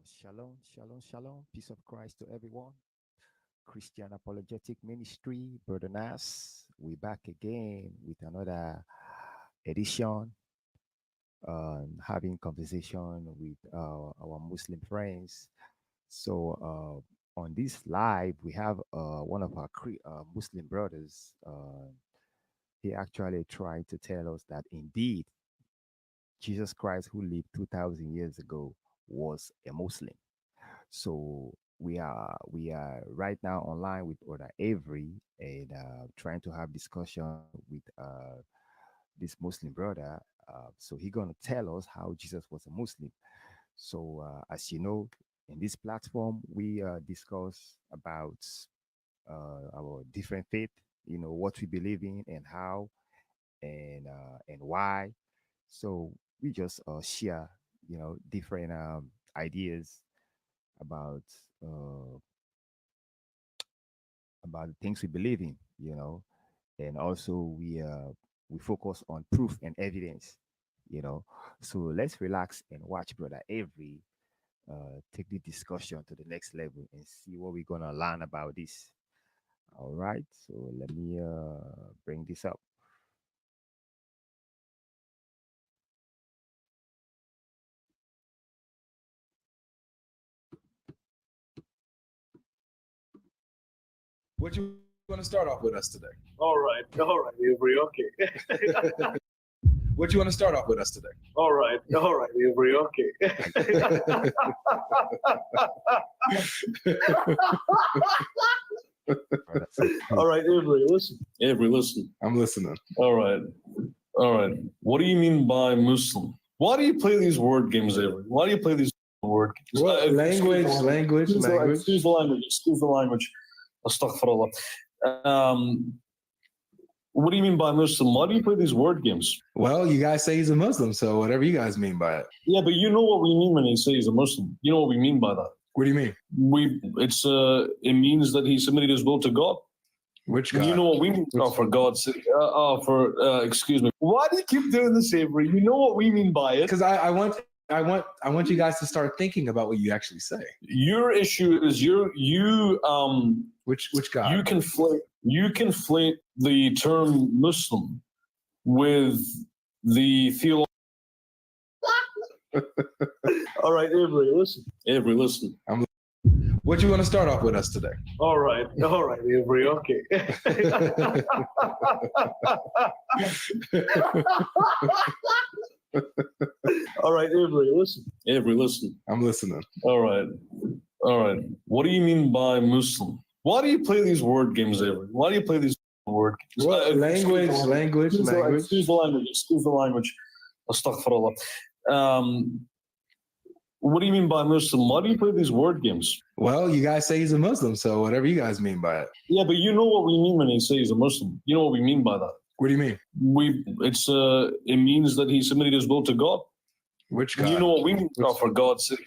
Shalom, shalom, shalom. Peace of Christ to everyone. Christian Apologetic Ministry, Brother Nas. We back again with another edition, having conversation with our Muslim friends. On this live, we have one of our Muslim brothers. He actually tried to tell us that indeed Jesus Christ, who lived 2,000 years ago, was a Muslim. So we are right now online with Brother Avery and trying to have discussion with this Muslim brother. So he's gonna tell us how Jesus was a Muslim. So as you know, in this platform we discuss about our different faith. You know what we believe in and how and why. So we just share different ideas about uh, about the things we believe in, and also we focus on proof and evidence, you know. So let's relax and watch Brother Avery take the discussion to the next level and see what we're gonna learn about this. All right, so let me bring this up. What you want to start off with us today? All right, Avery. Okay. What you want to start off with us today? All right, Avery. Okay. All right, Avery. Listen. Avery, listen. I'm listening. All right. What do you mean by Muslim? Why do you play these word games, Avery? Why do you play these word games? What? Language. Excuse the language. Astaghfirullah. What do you mean by Muslim? Why do you play these word games? Well, you guys say he's a Muslim, so whatever you guys mean by it. Yeah, but you know what we mean when he says he's a Muslim. You know what we mean by that. What do you mean? It means that he submitted his will to God. Which God? You know what we mean? Oh, for God's sake. Excuse me. Why do you keep doing this, Avery? You know what we mean by it. Because I want you guys to start thinking about what you actually say. Your issue is Which God? You conflate the term Muslim with the theology. All right, Avery. Listen. Avery, listen. What you want to start off with us today? All right, Avery. Okay. All right, Avery. Listen. Avery, listen. I'm listening. All right. What do you mean by Muslim? Why do you play these word games, Avery? Why do you play these word games? What? Language. Excuse the language. Astaghfirullah. What do you mean by Muslim? Why do you play these word games? Well, you guys say he's a Muslim, so whatever you guys mean by it. Yeah, but you know what we mean when he says he's a Muslim. You know what we mean by that. What do you mean? It means that he submitted his will to God. Which God? You know what we mean? Oh, for God's sake.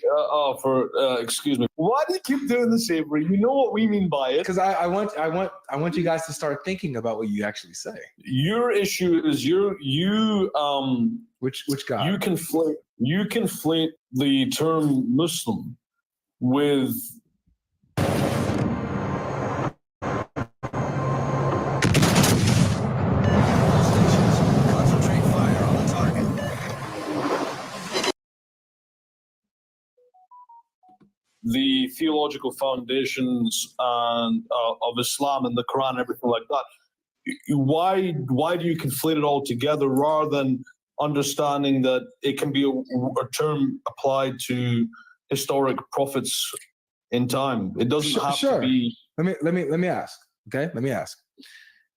Excuse me. Why do you keep doing this, Avery? You know what we mean by it. Because I want you guys to start thinking about what you actually say. Your issue is Which God? You conflate the term Muslim with the theological foundations and of Islam and the Quran and everything like that. Why do you conflate it all together rather than understanding that it can be a term applied to historic prophets in time? It doesn't have to be. Let me ask. Okay, let me ask.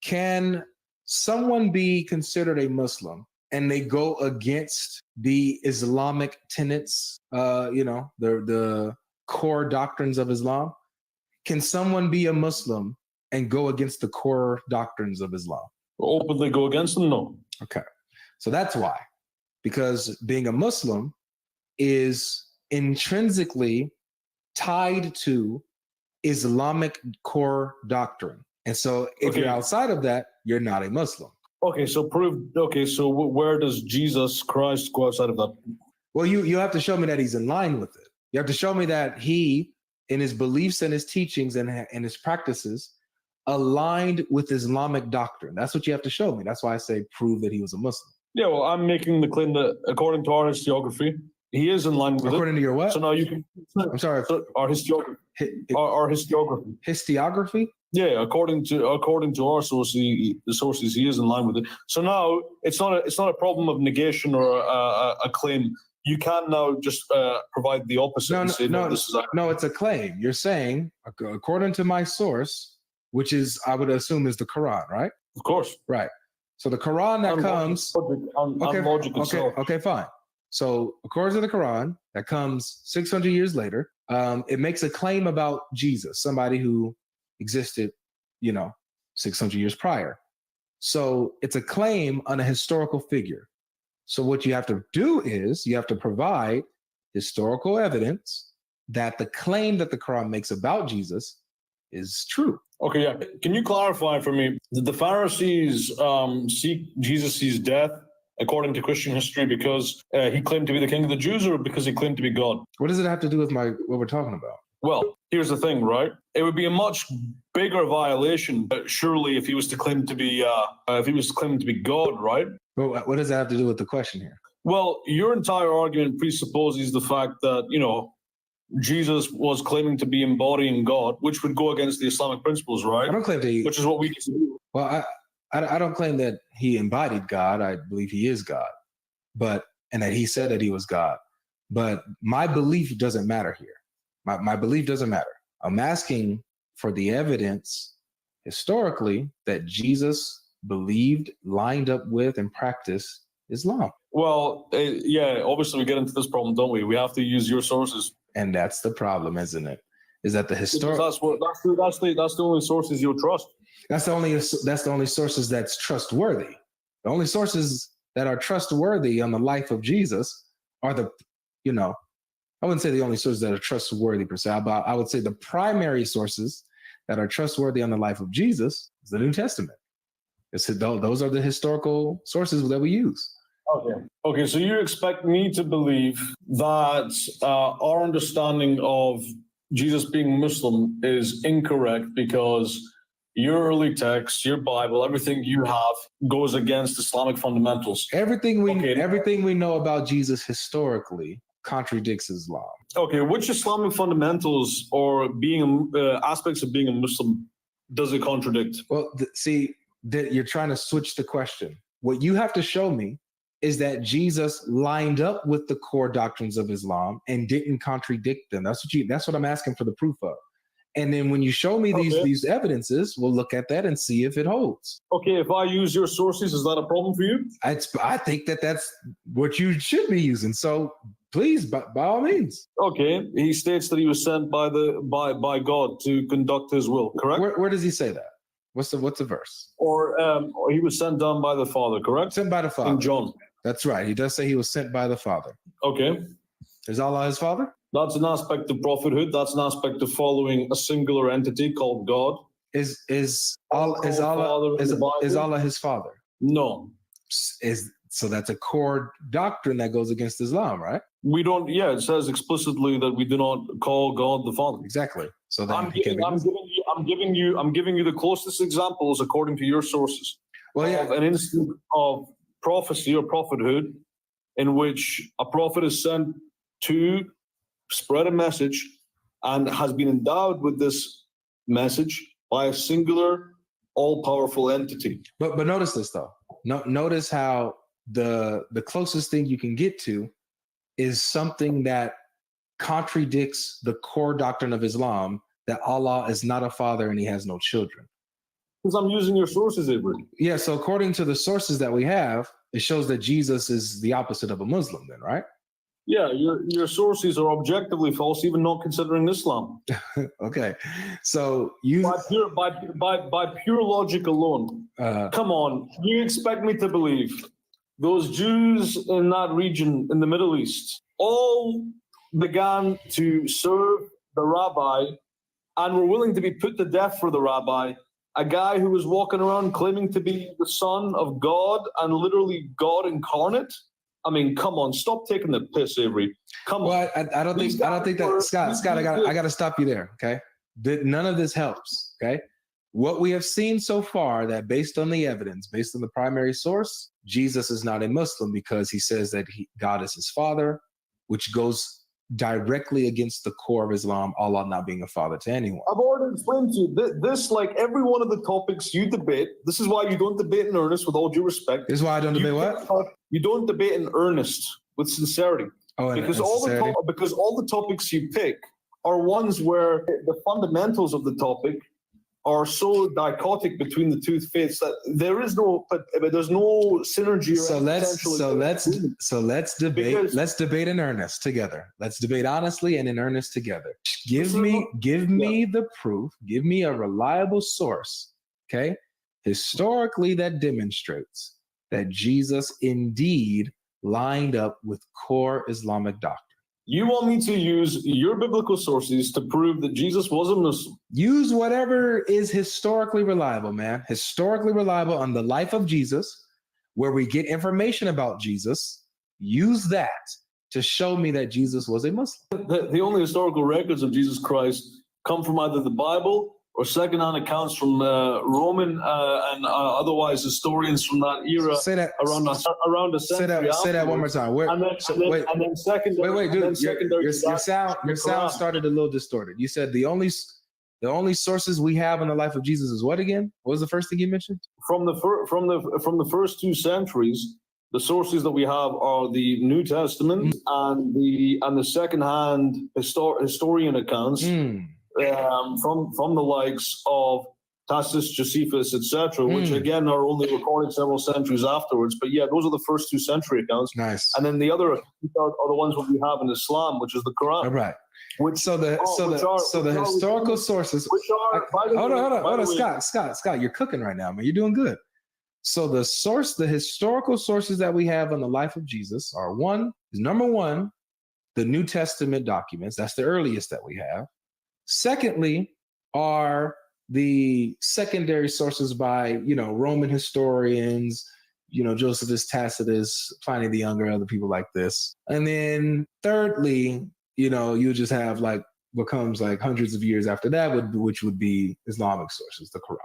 Can someone be considered a Muslim and they go against the Islamic tenets? The core doctrines of Islam. Can someone be a Muslim and go against the core doctrines of Islam? Openly go against them? No. Okay. So that's why. Because being a Muslim is intrinsically tied to Islamic core doctrine. And so if you're outside of that, you're not a Muslim. Okay, so where does Jesus Christ go outside of that? Well, you have to show me that he's in line with it. You have to show me that he, in his beliefs and his teachings and his practices, aligned with Islamic doctrine. That's what you have to show me. That's why I say prove that he was a Muslim. Yeah, well, I'm making the claim that according to our historiography, he is in line with According it. to your what? So now you can. I'm sorry. Our historiography. Our historiography. Historiography? Yeah, according to our sources, the sources, he is in line with it. So now it's not a problem of negation or a claim. You can now just provide the opposite and say this is no, it's a claim. You're saying, according to my source, which is, I would assume, is the Quran, right? of course. Right. So the Quran that comes. Okay, fine. So according to the Quran, that comes 600 years later. It makes a claim about Jesus, somebody who existed, 600 years prior. So it's a claim on a historical figure. So what you have to do is you have to provide historical evidence that the claim that the Quran makes about Jesus is true. Okay, yeah. Can you clarify for me? Did the Pharisees seek Jesus' death according to Christian history because he claimed to be the king of the Jews, or because he claimed to be God? What does it have to do with what we're talking about? Well, here's the thing, right? It would be a much bigger violation, surely, if he was to claim to be God, right? But what does that have to do with the question here? Well, your entire argument presupposes the fact that Jesus was claiming to be embodying God, which would go against the Islamic principles, right? I don't claim that. Which is what we do. Well, I don't claim that he embodied God. I believe he is God, and that he said that he was God. But my belief doesn't matter here. My belief doesn't matter. I'm asking for the evidence historically that Jesus believed, lined up with, and practiced Islam. Well, yeah, obviously we get into this problem, don't we? We have to use your sources. And that's the problem, isn't it? Is that the historical? That's the only sources you'll trust. That's the only sources that's trustworthy. The only sources that are trustworthy on the life of Jesus are I wouldn't say the only sources that are trustworthy per se, but I would say the primary sources that are trustworthy on the life of Jesus is the New Testament. Those are the historical sources that we use. Okay. So you expect me to believe that our understanding of Jesus being Muslim is incorrect because your early texts, your Bible, everything you have goes against Islamic fundamentals. Everything we know about Jesus historically contradicts Islam. Okay, which Islamic fundamentals or being aspects of being a Muslim does it contradict? Well, you're trying to switch the question. What you have to show me is that Jesus lined up with the core doctrines of Islam and didn't contradict them. That's what I'm asking for the proof of. And then when you show me these evidences, we'll look at that and see if it holds. Okay, if I use your sources, is that a problem for you? I think that's what you should be using. So please, by all means. Okay, he states that he was sent by God to conduct his will, correct? Where does he say that? What's the verse? Or he was sent down by the Father, correct? Sent by the Father. In John. That's right. He does say he was sent by the Father. Okay. Is Allah his Father? That's an aspect of prophethood. That's an aspect of following a singular entity called God. Is Allah his Father? No. So that's a core doctrine that goes against Islam, right? We don't. Yeah, it says explicitly that we do not call God the Father. Exactly. So then I'm giving you the closest examples according to your sources. Well, yeah. Of an instance of prophecy or prophethood in which a prophet is sent to spread a message and has been endowed with this message by a singular, all-powerful entity. But notice this though. Notice how the closest thing you can get to is something that contradicts the core doctrine of Islam, that Allah is not a father and he has no children. Because I'm using your sources, Ibrahim. Yeah, so according to the sources that we have, it shows that Jesus is the opposite of a Muslim then, right? Yeah, your sources are objectively false, even not considering Islam. Okay, so by pure logic alone, come on, you expect me to believe those Jews in that region in the Middle East all began to serve the rabbi and were willing to be put to death for the rabbi, a guy who was walking around claiming to be the son of God and literally God incarnate? I mean, come on, stop taking the piss, Avery. Come on. Well, I don't think that Scott, I got to stop you there. Okay, none of this helps. Okay, what we have seen so far, that based on the evidence, based on the primary source, Jesus is not a Muslim because he says that God is his father, which goes directly against the core of Islam, Allah not being a father to anyone. I've already explained to you this, like every one of the topics you debate. This is why you don't debate in earnest, with all due respect. This is why I don't debate what? You don't debate in earnest with sincerity. Oh, because all the topics you pick are ones where the fundamentals of the topic are so dichotic between the two faiths that there's no synergy. Let's debate in earnest together. Let's debate honestly and in earnest together. Give me the proof. Give me a reliable source, okay, historically, that demonstrates that Jesus indeed lined up with core Islamic doctrine. You want me to use your biblical sources to prove that Jesus was a Muslim? Use whatever is historically reliable, man. Historically reliable on the life of Jesus, where we get information about Jesus. Use that to show me that Jesus was a Muslim. The only historical records of Jesus Christ come from either the Bible or second-hand accounts from Roman and otherwise historians from that era. Say that around a century. Say that one more time. Wait, dude. Your sound started a little distorted. You said the only sources we have on the life of Jesus is what again? What was the first thing you mentioned? From the first 2 centuries, the sources that we have are the New Testament and the second-hand historian accounts. From the likes of Tacitus, Josephus, etc., which again are only recorded several centuries afterwards. But yeah, those are the first 2 century accounts. Nice. And then the other are the ones that we have in Islam, which is the Quran. All right. The historical sources. Hold on, Scott, you're cooking right now, man. You're doing good. So the historical sources that we have on the life of Jesus are number one, the New Testament documents. That's the earliest that we have. Secondly, are the secondary sources by, Roman historians, Josephus, Tacitus, Pliny the Younger, other people like this. And then thirdly, you just have like what comes like hundreds of years after that, which would be Islamic sources, the Quran,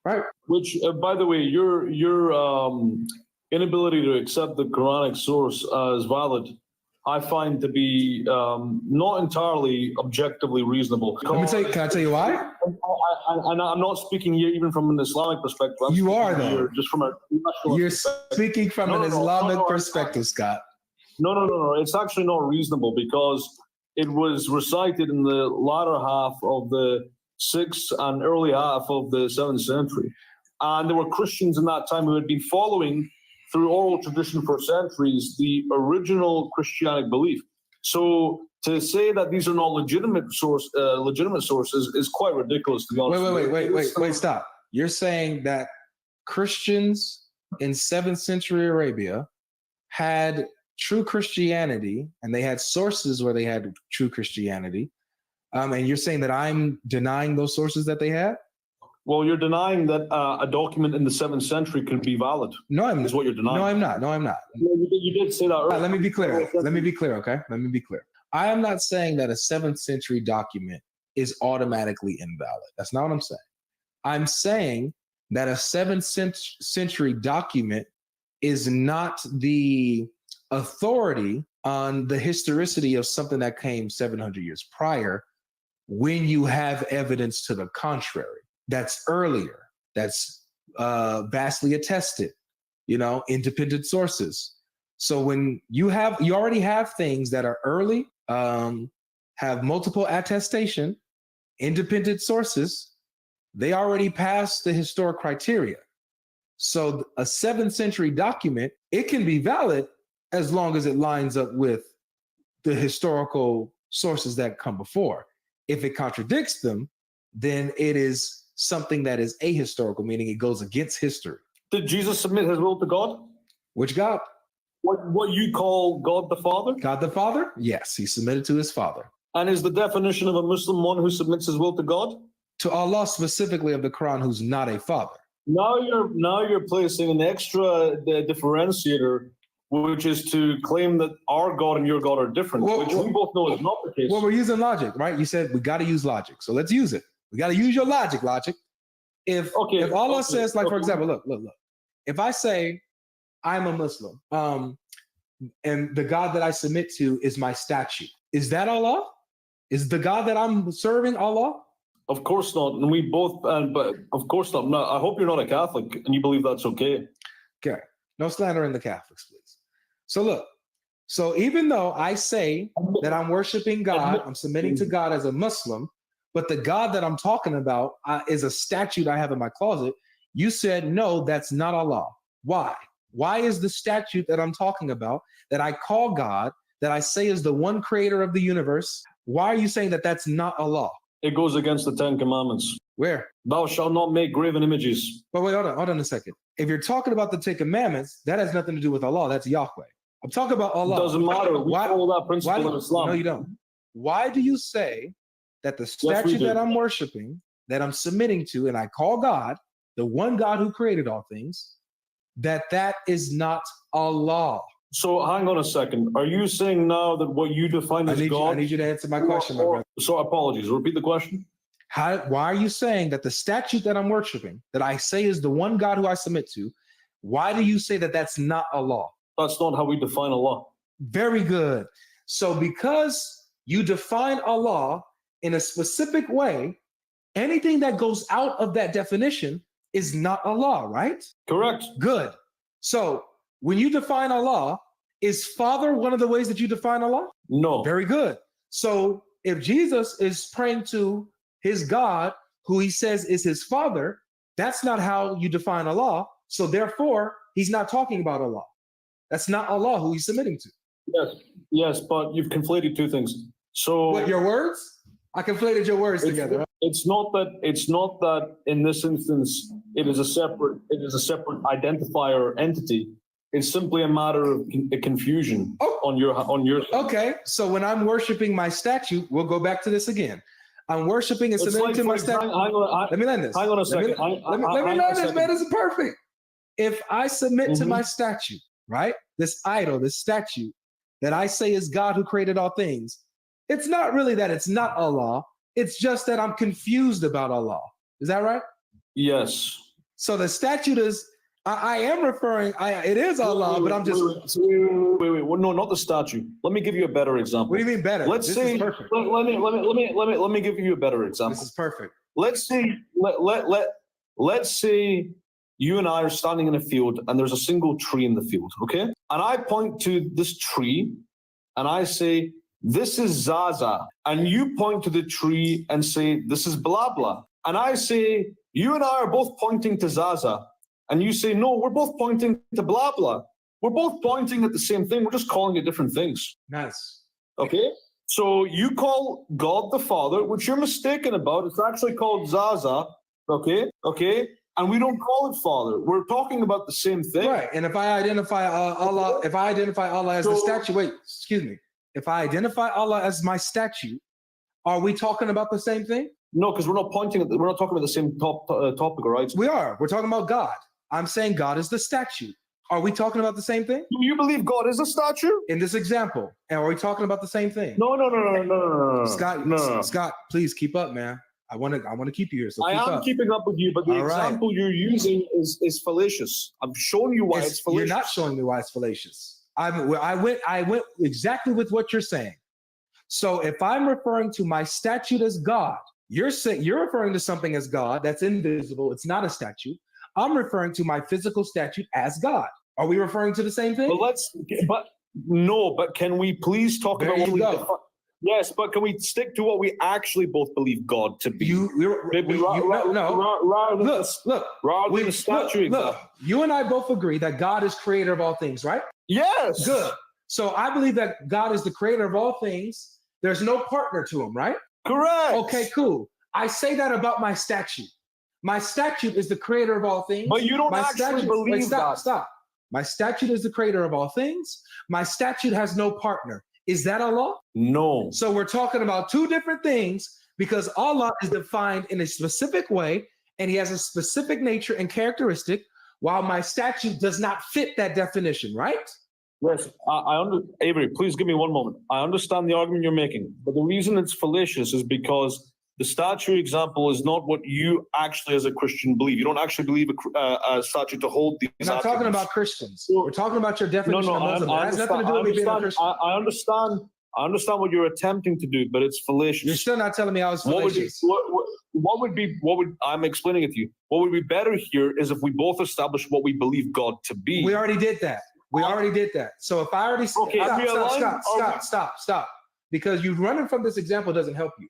right? Which, by the way, your inability to accept the Quranic source as valid, I find to be not entirely objectively reasonable. Can I tell you why? I'm not speaking here even from an Islamic perspective. You are, though. Just from a You're speaking from an Islamic perspective, Scott. No. It's actually not reasonable because it was recited in the latter half of the 6th and early half of the 7th century. And there were Christians in that time who had been following through oral tradition for centuries, the original Christianic belief. So to say that these are not legitimate sources is quite ridiculous, to be honest. Wait, stop. You're saying that Christians in 7th century Arabia had true Christianity, and they had sources where they had true Christianity, and you're saying that I'm denying those sources that they had? Well, you're denying that a document in the 7th century could be valid. No, I'm is what you're denying. No, I'm not. You did say that earlier. Let me be clear, okay? Let me be clear. I am not saying that a 7th century document is automatically invalid. That's not what I'm saying. I'm saying that a 7th century document is not the authority on the historicity of something that came 700 years prior when you have evidence to the contrary. That's earlier, that's vastly attested, independent sources. So when you already have things that are early, have multiple attestation, independent sources, they already passed the historic criteria. So a 7th century document, it can be valid as long as it lines up with the historical sources that come before. If it contradicts them, then it is something that is ahistorical, meaning it goes against history. Did Jesus submit his will to God? Which God? What you call God the Father? God the Father? Yes, he submitted to his Father. And is the definition of a Muslim one who submits his will to God? To Allah specifically of the Quran, who's not a father. Now you're placing an extra differentiator which is to claim that our God and your God are different, Well, which well- we both know is not the case. Well, we're using logic, right? You said we got to use logic, so let's use it. We got to use your logic. If Allah okay, says, like for okay. example, look. If I say I'm a Muslim, and the God that I submit to is my statue, is that Allah? Is the God that I'm serving Allah? Of course not. And we both, but of course not. No, I hope you're not a Catholic and you believe that's okay. Okay, no slander in the Catholics, please. So look, so even though I say that I'm worshiping God, I'm submitting to God as a Muslim, but the God that I'm talking about is a statue that I have in my closet, you said, no, that's not Allah. Why? Why is the statue that I'm talking about, that I call God, that I say is the one creator of the universe, why are you saying that that's not Allah? It goes against the Ten Commandments. Where? Thou shalt not make graven images. But wait, hold on a second. If you're talking about the Ten Commandments, that has nothing to do with Allah. That's Yahweh. I'm talking about Allah. It doesn't matter. We Why- follow that principle in Islam. No, you don't. Why do you say that the we statue do. that I'm worshiping, that I'm submitting to, and I call God, the one God who created all things, that is not Allah? So hang on a second. Are you saying now that what you define I as need God? you to answer my question, my brother. So apologies. Repeat the question. Why are you saying that the statue that I'm worshiping, that I say is the one God who I submit to, why do you say that that's not Allah? That's not how we define Allah. Very good. So because you define Allah in a specific way, anything that goes out of that definition is not Allah, right? Correct. Good. So when you define Allah, is Father one of the ways that you define Allah? No. Very good. So if Jesus is praying to his God, who he says is his Father, that's not how you define Allah. So therefore, he's not talking about Allah. That's not Allah who he's submitting to. Yes, but you've conflated two things. So What, your words? I conflated your words together. it's not that in this instance it is a separate identifier entity. It's simply a matter of confusion Oh. on your Okay, so when I'm worshiping my statue, we'll go back to this again. I'm worshiping and It's submitting like, to my for example, statue. Let me land this. hang on a Let me- second. Let me Hang on land a this, second. man. This is perfect. If I submit to Mhm. my statue, right? This idol, this statue that I say is God who created all things, it's not really that it's not Allah. It's just that I'm confused about Allah. Is that right? Yes. So the statue is, I am referring, it is Allah, but I'm just, wait. Well, no, not the statue. Let me give you a better example. what do you mean better? Let's This say is perfect. let me give you a better example. This is perfect. Let's say let's say you and I are standing in a field and there's a single tree in the field, okay? And I point to this tree and I say, this is Zaza. And you point to the tree and say, this is blah blah. And I say, you and I are both pointing to Zaza. And you say, no, we're both pointing to blah blah. We're both pointing at the same thing. We're just calling it different things. Nice. Okay? So you call God the Father, which you're mistaken about. It's actually called Zaza. Okay? And we don't call it Father. We're talking about the same thing. Right. And if I identify Allah, as the So- statue, wait, excuse me. If I identify Allah as my statue, are we talking about the same thing? No, because we're not talking about the same topic, all right? We are. We're talking about God. I'm saying God is the statue. Are we talking about the same thing? Do you believe God is a statue? In this example, and are we talking about the same thing? No. Scott, No. Scott, please keep up, man. I want to keep you here. So I keep am up. keeping up with you, but the All right. example you're using is fallacious. I've shown you why it's fallacious. You're not showing me why it's fallacious. I went exactly with what you're saying. So if I'm referring to my statue as God, you're referring to something as God that's invisible. It's not a statue. I'm referring to my physical statue as God. Are we referring to the same thing? But can we please talk There about what you we go. define? Yes, but can we stick to what we actually both believe God to be? Rather than the statue example. You and I both agree that God is creator of all things, right? Yes. Good. So I believe that God is the creator of all things. There's no partner to him, right? Correct. Okay, cool. I say that about my statue. My statue is the creator of all things. But you don't My actually statue- believe wait, stop, that. Stop. My statue is the creator of all things. My statue has no partner. Is that Allah? No. So we're talking about two different things because Allah is defined in a specific way and he has a specific nature and characteristic, while my statue does not fit that definition, right? Yes, Avery, please give me one moment. I understand the argument you're making, but the reason it's fallacious is because the statue example is not what you actually, as a Christian, believe. You don't actually believe a statue to hold these. We're not talking about Christians. We're talking about your definition of Muslim. It has nothing to do with me being a Christian. I understand. I understand what you're attempting to do, but it's fallacious. You're still not telling me I was fallacious. I'm explaining it to you. What would be better here is if we both establish what we believe God to be. We already did that. We already did that. So if I already stop. Because you running from this example doesn't help you.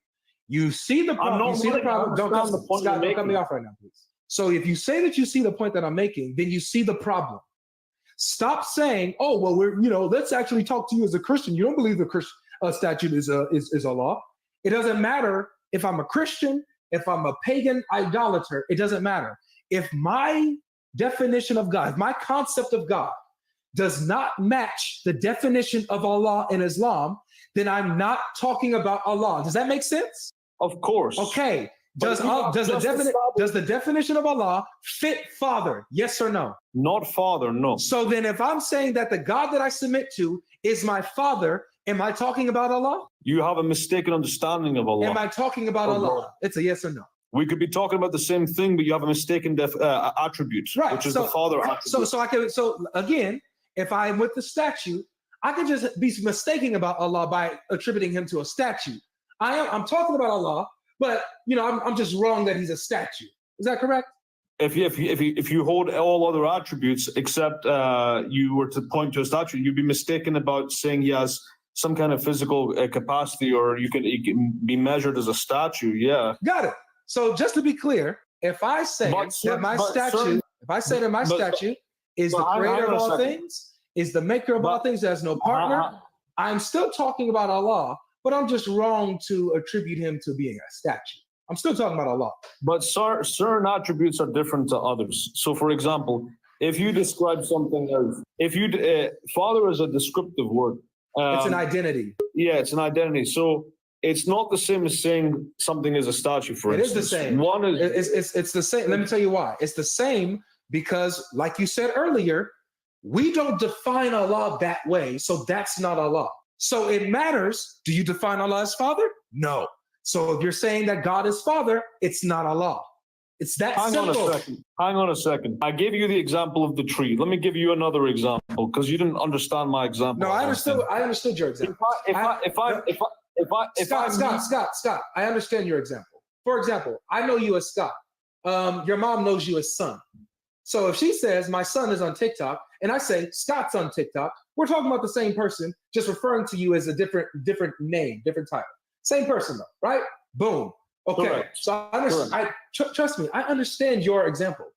You see the problem. You see the problem. Don't cut me off right now, please. So if you say that you see the point that I'm making, then you see the problem. Stop saying, "Oh, well, let's actually talk to you as a Christian. You don't believe the Christian statute is a law. It doesn't matter if I'm a Christian, if I'm a pagan idolater. It doesn't matter. If my definition of God, if my concept of God does not match the definition of Allah in Islam, then I'm not talking about Allah. Does that make sense? Of course. Okay. Does the definition of Allah fit Father? Yes or no? Not Father, no. So then if I'm saying that the God that I submit to is my Father, am I talking about Allah? You have a mistaken understanding of Allah. Am I talking about Allah? It's a yes or no. We could be talking about the same thing, but you have a mistaken attribute, right, which is the Father attribute. So again, if I'm with the statue, I could just be mistaking about Allah by attributing him to a statue. I'm talking about Allah, but I'm just wrong that he's a statue. Is that correct? If you hold all other attributes except you were to point to a statue, you'd be mistaken about saying he has some kind of physical capacity, or you can be measured as a statue. Yeah, got it. So just to be clear, if I say that my statue is the creator of all things, is the maker of all things, there's no partner, I'm still talking about Allah, but I'm just wrong to attribute him to being a statue. I'm still talking about Allah. But certain attributes are different to others. So, for example, if you describe something as, Father is a descriptive word. It's an identity. Yeah, it's an identity. So it's not the same as saying something is a statue, for instance. It is the same. One is it's the same. Let me tell you why. It's the same because, like you said earlier, we don't define Allah that way. So that's not Allah. So it matters. Do you define Allah as Father? No. So if you're saying that God is Father, it's not Allah. It's that simple. Hang on a second. I gave you the example of the tree. Let me give you another example because you didn't understand my example. No, I understood your example. Scott, I understand your example. For example, I know you as Scott. Your mom knows you as Son. So if she says my son is on TikTok and I say Scott's on TikTok, we're talking about the same person, just referring to you as a different name, different title. Same person though, right? Boom. Okay. Correct. So I understand. Trust me, I understand your example.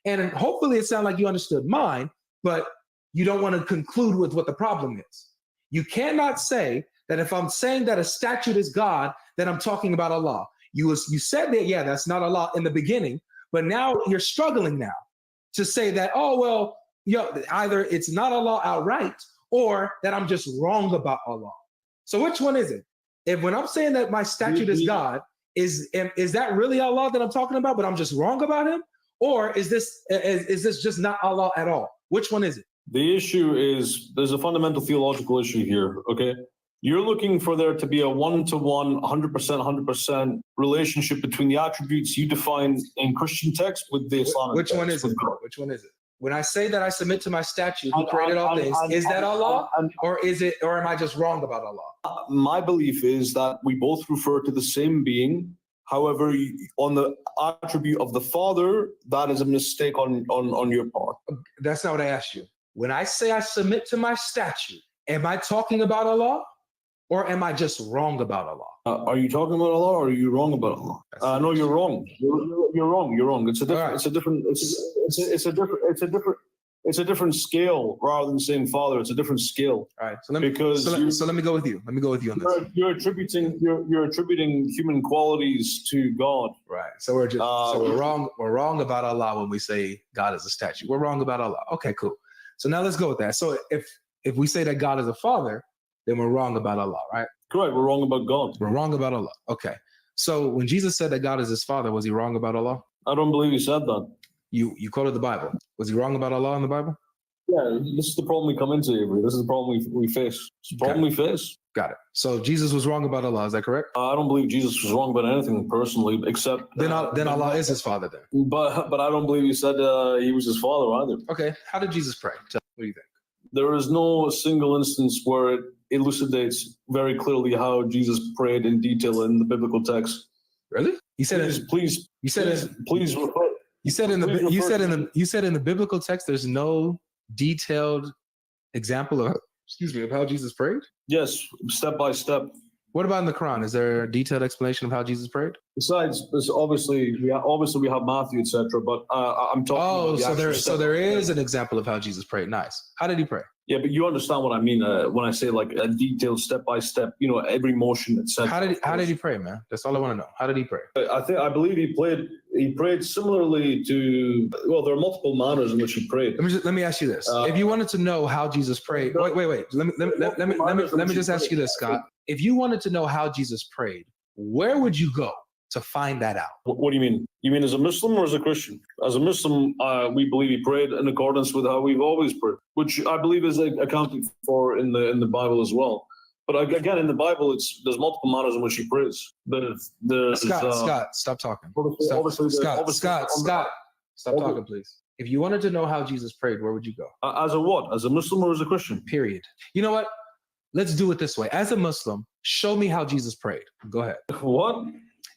And hopefully it sounds like you understood mine, but you don't want to conclude with what the problem is. You cannot say that if I'm saying that a statue is God, that I'm talking about Allah. You said that, yeah, that's not Allah in the beginning, but now you're struggling now to say that, oh, well, either it's not Allah outright or that I'm just wrong about Allah. So which one is it? If when I'm saying that my statue is God, is that really Allah that I'm talking about, but I'm just wrong about him? Or is this just not Allah at all? Which one is it? The issue is there's a fundamental theological issue here, okay? You're looking for there to be a one-to-one, 100% relationship between the attributes you define in Christian text with the Islamic text. Which one is it? Which one is it? When I say that I submit to my statue, who created all things, is that Allah, or am I just wrong about Allah? My belief is that we both refer to the same being. However, on the attribute of the Father, that is a mistake on your part. That's not what I asked you. When I say I submit to my statue, am I talking about Allah, or am I just wrong about Allah? Are you talking about Allah, or are you wrong about Allah? No, you're wrong. You're wrong. You're wrong. It's a different. Right. It's a different scale rather than saying Father. It's a different scale. All right. So let me go with you. Let me go with you on this. You're attributing human qualities to God. Right. So we're wrong. We're wrong about Allah when we say God is a statue. We're wrong about Allah. Okay, cool. So now let's go with that. So if we say that God is a Father, then we're wrong about Allah, right? Correct. We're wrong about God. We're wrong about Allah. Okay. So when Jesus said that God is his Father, was he wrong about Allah? I don't believe he said that. You quoted the Bible. Was he wrong about Allah in the Bible? Yeah, this is the problem we come into, Avery. This is the problem we face. It's the problem we face. Got it. So Jesus was wrong about Allah. Is that correct? I don't believe Jesus was wrong about anything personally, except Then Allah is his father. Then But I don't believe he said he was his father either. okay. How did Jesus pray? What do you think? There is no single instance where it elucidates very clearly how Jesus prayed in detail in the biblical text. Really? You said Please, you said please, it. please refer. You said in the Please you refer said to in the me. you said in the biblical text there's no detailed example of of how Jesus prayed. Yes, step by step. What about in the Quran? Is there a detailed explanation of how Jesus prayed? Besides, this obviously we have Matthew, etc. But I'm talking. Oh, about the so actual there step. there is an example of how Jesus prayed. Nice. How did he pray? Yeah, but you understand what I mean when I say like a detailed step by step. You know, every motion, etc. How did he pray, man? That's all I want to know. How did he pray? I believe he prayed similarly to. Well, there are multiple manners in which he prayed. Let me ask you this: if you wanted to know how Jesus prayed, wait. Let me just ask you this, Scott. If you wanted to know how Jesus prayed, where would you go to find that out? What do you mean? You mean as a Muslim or as a Christian? As a Muslim, we believe he prayed in accordance with how we've always prayed, which I believe is accounted for in the Bible as well. But again, in the Bible, there's multiple manners in which he prays. Scott, stop talking. Scott, stop talking, please. If you wanted to know how Jesus prayed, where would you go? As a what? As a Muslim or as a Christian? Period. You know what? Let's do it this way. As a Muslim, show me how Jesus prayed. Go ahead. What?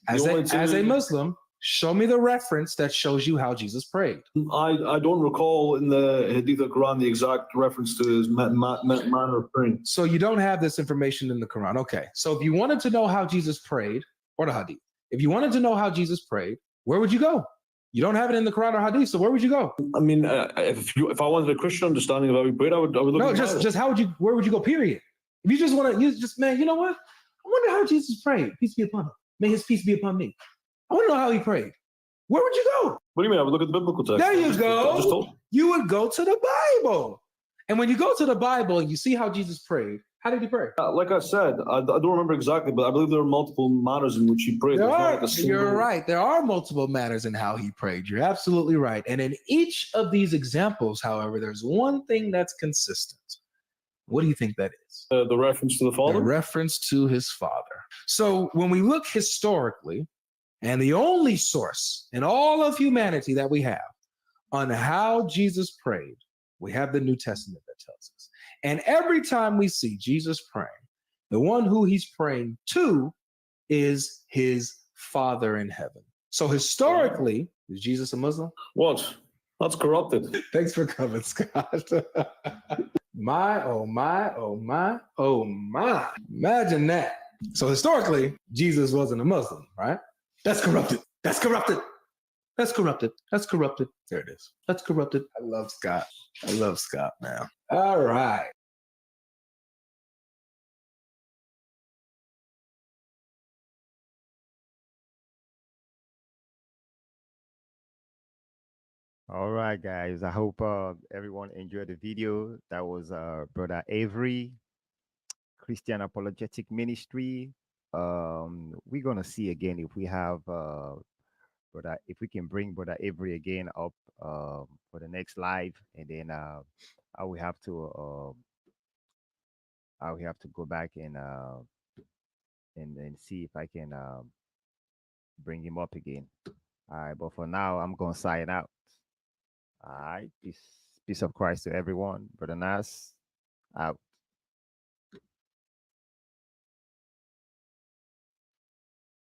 As a Muslim, show me the reference that shows you how Jesus prayed. I don't recall in the Hadith of Quran the exact reference to his manner of praying. So you don't have this information in the Quran. Okay. So if you wanted to know how Jesus prayed, or the Hadith, if you wanted to know how Jesus prayed, where would you go? You don't have it in the Quran or Hadith, so where would you go? I mean, if I wanted a Christian understanding of how he prayed, I would look. No, at the Bible. just where would you go? Period. If you just want to, man, you know what? I wonder how Jesus prayed. Peace be upon him. May his peace be upon me. I want to know how he prayed. Where would you go? What do you mean? I would look at the biblical text. There you go. I just told. You would go to the Bible. And when you go to the Bible and you see how Jesus prayed, how did he pray? Like I said, I don't remember exactly, but I believe there are multiple manners in which he prayed. You're right. There are multiple manners in how he prayed. You're absolutely right. And in each of these examples, however, there's one thing that's consistent. What do you think that is? The reference to the Father? The reference to his Father. So when we look historically, and the only source in all of humanity that we have on how Jesus prayed, we have the New Testament that tells us. And every time we see Jesus praying, the one who he's praying to is his Father in heaven. So historically, is Jesus a Muslim? What? That's corrupted. Thanks for coming, Scott. My, oh my, oh my, oh my. Imagine that. So historically, Jesus wasn't a Muslim, right? That's corrupted. That's corrupted. That's corrupted. That's corrupted. There it is. That's corrupted. I love Scott. I love Scott, man. All right. All right, guys. I hope everyone enjoyed the video. That was Brother Avery, Christian Apologetic Ministry. We're gonna see again if we have if we can bring Brother Avery again up for the next live, and then I will have to go back and see if I can bring him up again. All right, but for now, I'm gonna sign out. All right, peace of Christ to everyone. Brother Nas, out.